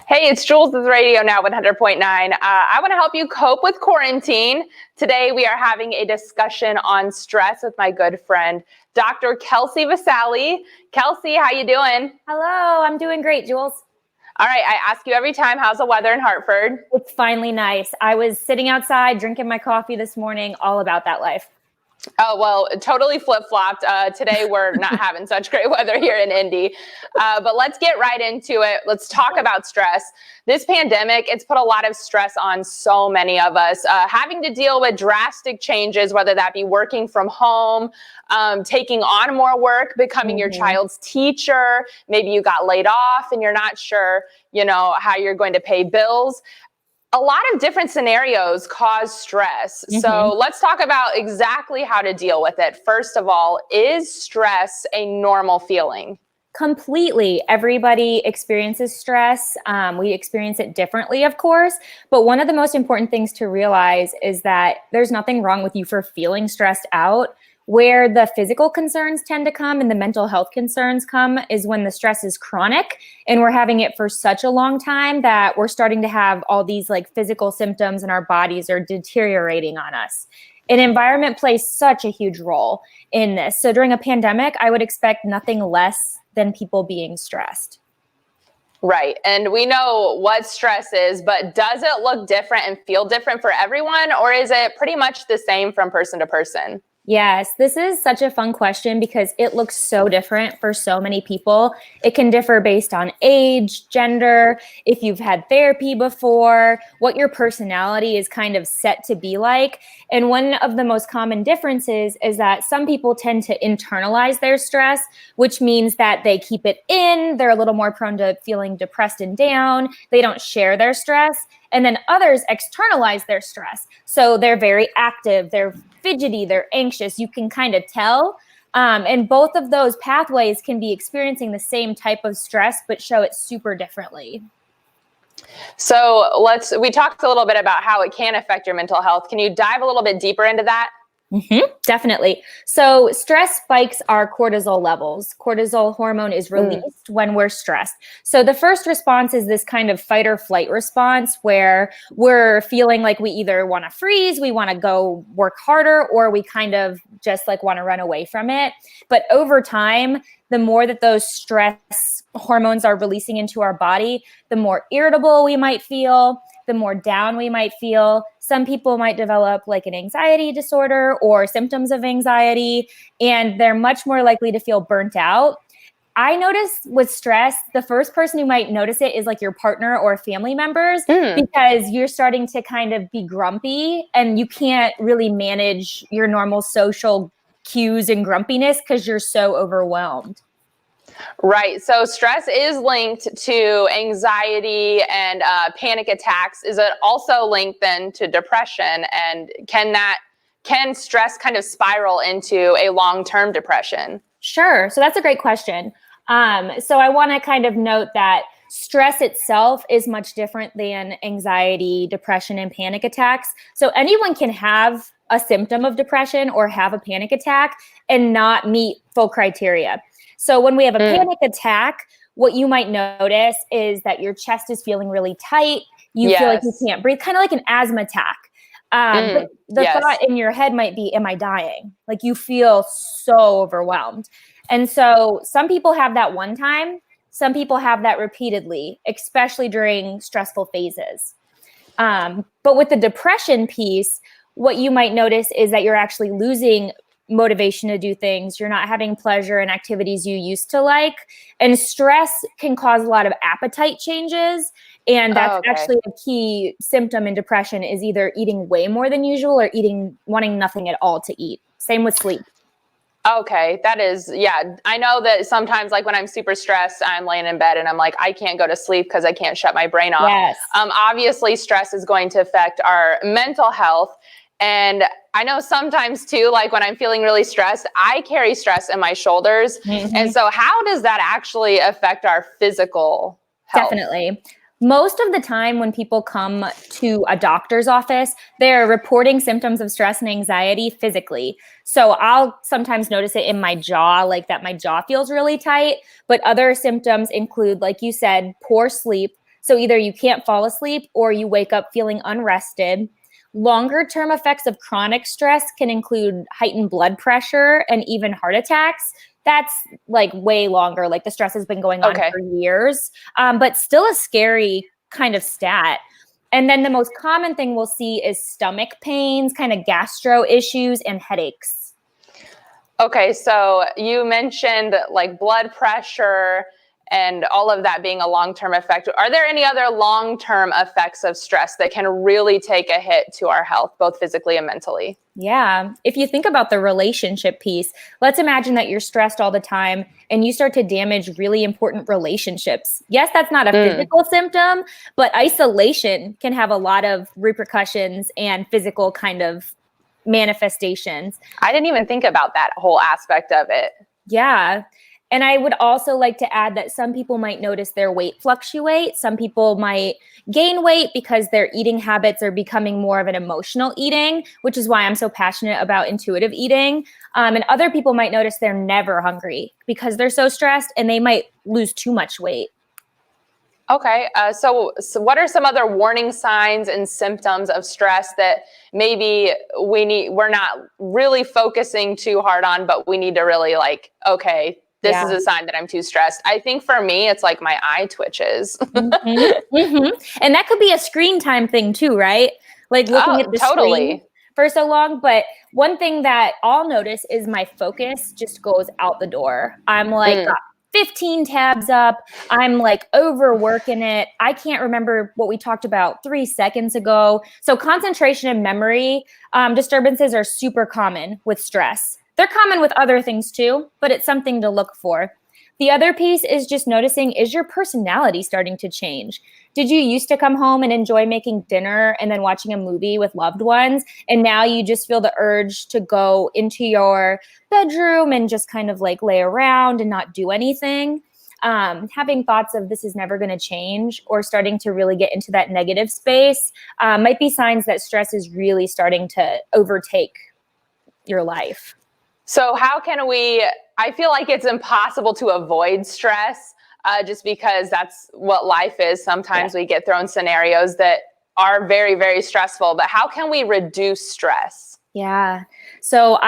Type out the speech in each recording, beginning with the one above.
Hey, it's Jules with Radio Now 100.9. I want to help you cope with quarantine. Today, we are having a discussion on stress with my good friend, Dr. Kelsea Visalli. Kelsea, how you doing? Hello, I'm doing great, Jules. All right, I ask you every time, how's the weather in Hartford? It's finally nice. I was sitting outside drinking my coffee this morning, all about that life. Oh, well, totally flip-flopped. Today, we're not having such great weather here in Indy. But let's get right into it. Let's talk about stress. This pandemic, it's put a lot of stress on so many of us, having to deal with drastic changes, whether that be working from home, taking on more work, becoming your child's teacher. Maybe you got laid off and you're not sure, how you're going to pay bills. A lot of different scenarios cause stress. So let's talk about exactly how to deal with it. First of all, is stress a normal feeling? Completely. Everybody experiences stress. We experience it differently, of course. But one of the most important things to realize is that there's nothing wrong with you for feeling stressed out. Where the physical concerns tend to come and the mental health concerns come is when the stress is chronic and we're having it for such a long time that we're starting to have all these physical symptoms and our bodies are deteriorating on us. An environment plays such a huge role in this. So during a pandemic, I would expect nothing less than people being stressed. Right. And we know what stress is, but does it look different and feel different for everyone, or is it pretty much the same from person to person? Yes, this is such a fun question because it looks so different for so many people. It can differ based on age, gender, if you've had therapy before, what your personality is kind of set to be like. And one of the most common differences is that some people tend to internalize their stress, which means that they keep it in. They're a little more prone to feeling depressed and down. They don't share their stress. And then others externalize their stress. So they're very active, they're fidgety, they're anxious. You can kind of tell. And both of those pathways can be experiencing the same type of stress, but show it super differently. So we talked a little bit about how it can affect your mental health. Can you dive a little bit deeper into that? Definitely. So stress spikes our cortisol levels. Cortisol hormone is released when we're stressed. So the first response is this kind of fight or flight response where we're feeling like we either want to freeze, we want to go work harder, or we kind of just want to run away from it. But over time, the more that those stress hormones are releasing into our body, the more irritable we might feel, the more down we might feel. Some people might develop an anxiety disorder or symptoms of anxiety, and they're much more likely to feel burnt out. I notice with stress, the first person who might notice it is your partner or family members, because you're starting to kind of be grumpy and you can't really manage your normal social cues and grumpiness because you're so overwhelmed. Right. So stress is linked to anxiety and panic attacks. Is it also linked then to depression? And can stress kind of spiral into a long-term depression? Sure. So that's a great question. So I want to kind of note that stress itself is much different than anxiety, depression, and panic attacks. So anyone can have a symptom of depression or have a panic attack and not meet full criteria. So when we have a panic attack, what you might notice is that your chest is feeling really tight. You feel like you can't breathe, kind of like an asthma attack. But the thought in your head might be, am I dying? You feel so overwhelmed. And so some people have that one time. Some people have that repeatedly, especially during stressful phases. But with the depression piece, what you might notice is that you're actually losing motivation to do things. You're not having pleasure in activities you used to like. And stress can cause a lot of appetite changes. And that's actually a key symptom in depression is either eating way more than usual or wanting nothing at all to eat. Same with sleep. Okay, that is, I know that sometimes when I'm super stressed, I'm laying in bed and I'm like, I can't go to sleep because I can't shut my brain off. Yes. Obviously, stress is going to affect our mental health. And I know sometimes too, when I'm feeling really stressed, I carry stress in my shoulders. And so how does that actually affect our physical health? Definitely. Most of the time when people come to a doctor's office, they're reporting symptoms of stress and anxiety physically. So I'll sometimes notice it in my jaw, that my jaw feels really tight. But other symptoms include, like you said, poor sleep. So either you can't fall asleep or you wake up feeling unrested. Longer term effects of chronic stress can include heightened blood pressure and even heart attacks. That's like way longer. Like the stress has been going on for years, but still a scary kind of stat. And then the most common thing we'll see is stomach pains, kind of gastro issues, and headaches. Okay, so you mentioned like blood pressure and all of that being a long-term effect. Are there any other long-term effects of stress that can really take a hit to our health, both physically and mentally? Yeah. If you think about the relationship piece, let's imagine that you're stressed all the time and you start to damage really important relationships. Yes, that's not a physical symptom, but isolation can have a lot of repercussions and physical kind of manifestations. I didn't even think about that whole aspect of it. Yeah. And I would also like to add that some people might notice their weight fluctuate. Some people might gain weight because their eating habits are becoming more of an emotional eating, which is why I'm so passionate about intuitive eating. And other people might notice they're never hungry because they're so stressed and they might lose too much weight. Okay. So what are some other warning signs and symptoms of stress that maybe we're not really focusing too hard on, but we need to really okay, this is a sign that I'm too stressed. I think for me, it's like my eye twitches. And that could be a screen time thing too, right? Like looking at the screen for so long. But one thing that I'll notice is my focus just goes out the door. I'm like, 15 tabs up. I'm like overworking it. I can't remember what we talked about 3 seconds ago. So concentration and memory disturbances are super common with stress. They're common with other things too, but it's something to look for. The other piece is just noticing, is your personality starting to change? Did you used to come home and enjoy making dinner and then watching a movie with loved ones? And now you just feel the urge to go into your bedroom and just kind of like lay around and not do anything? Having thoughts of this is never going to change or starting to really get into that negative space might be signs that stress is really starting to overtake your life. So how can I feel like it's impossible to avoid stress just because that's what life is. Sometimes we get thrown scenarios that are very, very stressful, but how can we reduce stress? Yeah. So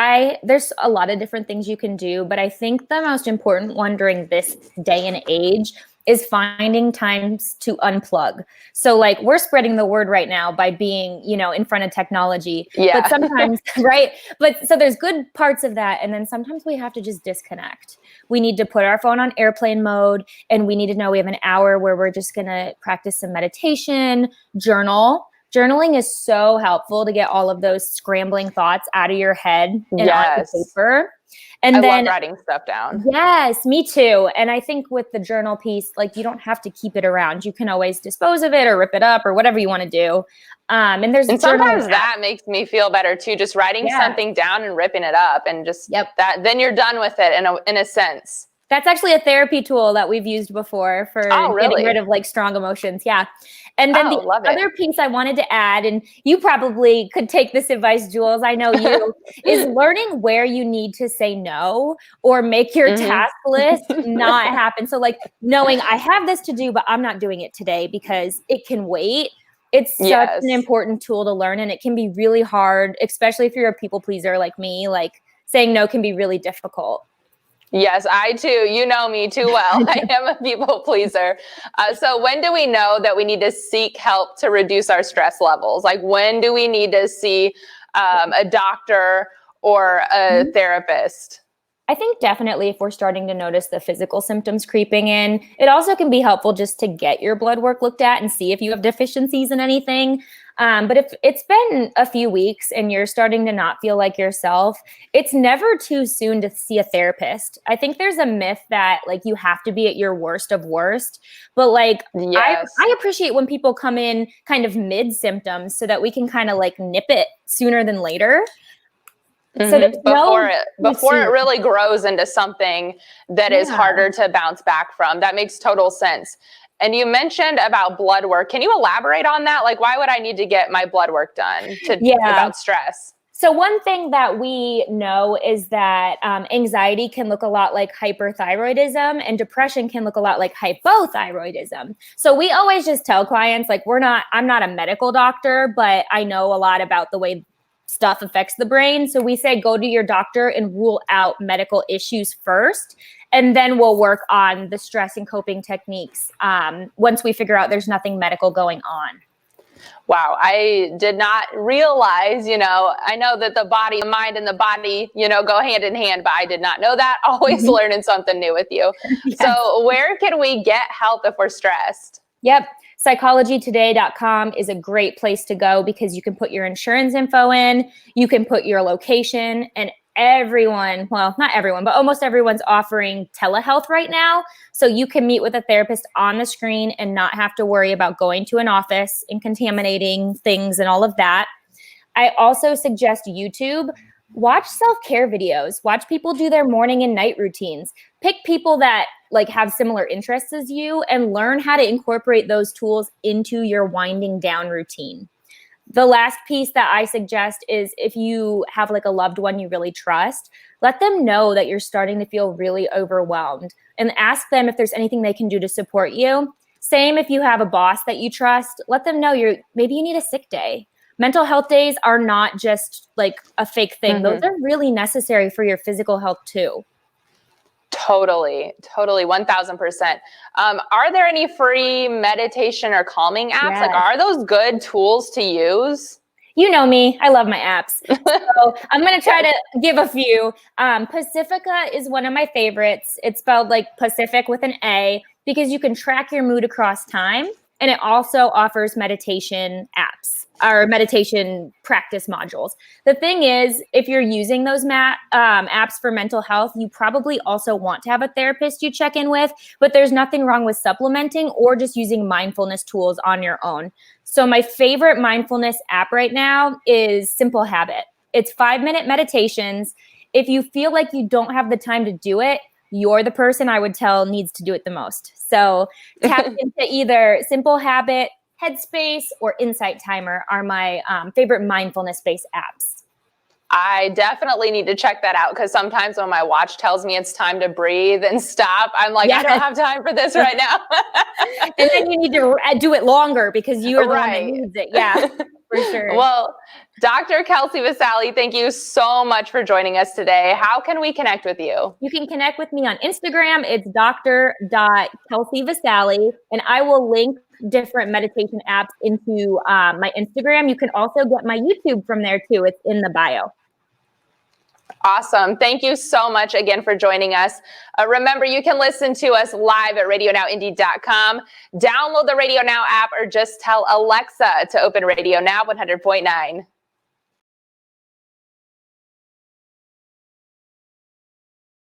there's a lot of different things you can do, but I think the most important one during this day and age is finding times to unplug. So like we're spreading the word right now by being, in front of technology, but sometimes, right? But so there's good parts of that. And then sometimes we have to just disconnect. We need to put our phone on airplane mode and we need to know we have an hour where we're just going to practice some meditation, journal. Journaling is so helpful to get all of those scrambling thoughts out of your head and onto paper. And I love writing stuff down. Yes, me too. And I think with the journal piece, like you don't have to keep it around. You can always dispose of it or rip it up or whatever you want to do. And sometimes that makes me feel better too. Just writing something down and ripping it up and just that. Then you're done with it in a sense. That's actually a therapy tool that we've used before for getting rid of like strong emotions. Yeah. And then the other piece I wanted to add, and you probably could take this advice, Jules, I know you, is learning where you need to say no or make your task list not happen. So like knowing I have this to do, but I'm not doing it today because it can wait. It's such an important tool to learn, and it can be really hard, especially if you're a people pleaser like me. Like saying no can be really difficult. Yes, I too. You know me too well. I am a people pleaser. So when do we know that we need to seek help to reduce our stress levels? Like when do we need to see a doctor or a therapist? I think definitely if we're starting to notice the physical symptoms creeping in, it also can be helpful just to get your blood work looked at and see if you have deficiencies in anything. But if it's been a few weeks and you're starting to not feel like yourself, it's never too soon to see a therapist. I think there's a myth that like you have to be at your worst of worst, but like I appreciate when people come in kind of mid symptoms so that we can kind of like nip it sooner than later. So before it really grows into something that is harder to bounce back from. That makes total sense. And you mentioned about blood work. Can you elaborate on that? Like, why would I need to get my blood work done about stress? So one thing that we know is that anxiety can look a lot like hyperthyroidism, and depression can look a lot like hypothyroidism. So we always just tell clients, like, I'm not a medical doctor, but I know a lot about the way stuff affects the brain. So we say, go to your doctor and rule out medical issues first. And then we'll work on the stress and coping techniques once we figure out there's nothing medical going on. Wow, I did not realize, I know that the mind and the body, go hand in hand, but I did not know that. Always learning something new with you. Yes. So where can we get help if we're stressed? Yep. Psychologytoday.com is a great place to go because you can put your insurance info in, you can put your location, and everyone, well, not everyone, but almost everyone's offering telehealth right now. So you can meet with a therapist on the screen and not have to worry about going to an office and contaminating things and all of that. I also suggest YouTube. Watch self-care videos. Watch people do their morning and night routines. Pick people that have similar interests as you and learn how to incorporate those tools into your winding down routine. The last piece that I suggest is if you have a loved one you really trust, let them know that you're starting to feel really overwhelmed and ask them if there's anything they can do to support you. Same if you have a boss that you trust, let them know maybe you need a sick day. Mental health days are not just a fake thing. Those are really necessary for your physical health too. Totally, 1000%. Are there any free meditation or calming apps? Yes. Are those good tools to use? You know me, I love my apps. So I'm going to try to give a few. Pacifica is one of my favorites. It's spelled like Pacific with an A because you can track your mood across time. And it also offers meditation apps or meditation practice modules. The thing is, if you're using those apps for mental health, you probably also want to have a therapist you check in with, but there's nothing wrong with supplementing or just using mindfulness tools on your own. So my favorite mindfulness app right now is Simple Habit. It's 5-minute meditations. If you feel like you don't have the time to do it, you're the person I would tell needs to do it the most. So tap into either Simple Habit, Headspace, or Insight Timer are my favorite mindfulness-based apps. I definitely need to check that out because sometimes when my watch tells me it's time to breathe and stop, I'm like, I don't have time for this right now. And then you need to do it longer because you are the one that needs it. Yeah, for sure. Well, Dr. Kelsea Visalli, thank you so much for joining us today. How can we connect with you? You can connect with me on Instagram. It's dr.Kelsea Visalli, and I will link different meditation apps into my Instagram. You can also get my YouTube from there too. It's in the bio. Awesome. Thank you so much again for joining us. Remember, you can listen to us live at radionowindy.com. Download the Radio Now app or just tell Alexa to open Radio Now 100.9.